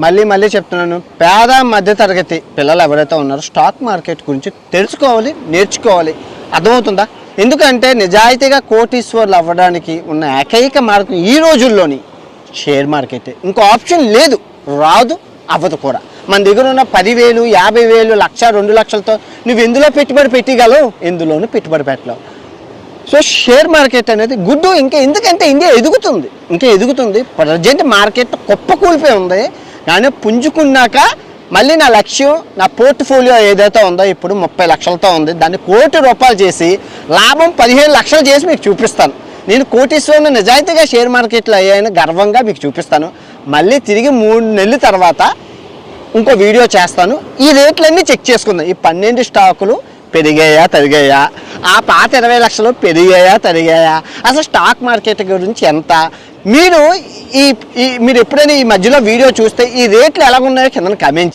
మళ్ళీ చెప్తున్నాను, పేద మధ్యతరగతి పిల్లలు ఎవరైతే ఉన్నారో స్టాక్ మార్కెట్ గురించి తెలుసుకోవాలి, నేర్చుకోవాలి. అర్థమవుతుందా? ఎందుకంటే నిజాయితీగా కోటీశ్వర్లు అవ్వడానికి ఉన్న ఏకైక మార్గం ఈ రోజుల్లోని షేర్ మార్కెట్. ఇంకో ఆప్షన్ లేదు, రాదు, అవ్వదు కూడా. మన దగ్గర ఉన్న 10,000, 50,000, 1,00,000, 2 లక్షలతో నువ్వు ఎందులో పెట్టుబడి పెట్టగలవు? ఎందులోనూ పెట్టుబడి పెట్టలేవు. సో షేర్ మార్కెట్ అనేది గుడ్డు. ఇంకా ఎందుకంటే ఇండియా ఎదుగుతుంది. ప్రజెంట్ మార్కెట్ కుప్పకూలిపోయి ఉంది. కానీ పుంజుకున్నాక మళ్ళీ నా లక్ష్యం, నా పోర్ట్ఫోలియో ఏదైతే ఉందో ఇప్పుడు 30 లక్షలతో ఉంది, దాన్ని ₹1 కోటి చేసి లాభం 15 లక్షలు చేసి మీకు చూపిస్తాను. నేను కోటీశ్వరుని నిజాయితీగా షేర్ మార్కెట్లో అయ్యాయని గర్వంగా మీకు చూపిస్తాను. మళ్ళీ తిరిగి 3 నెలల తర్వాత ఇంకో వీడియో చేస్తాను. ఈ రేట్లన్నీ చెక్ చేసుకుందాం. ఈ 12 స్టాకులు పెరిగాయా తరిగాయా, ఆ పాత 20 లక్షలు పెరిగాయా తరిగాయా, అసలు స్టాక్ మార్కెట్ గురించి ఎంత, మీరు ఎప్పుడైనా ఈ మధ్యలో వీడియో చూస్తే ఈ రేట్లు ఎలాగున్నాయో కింద కమెంట్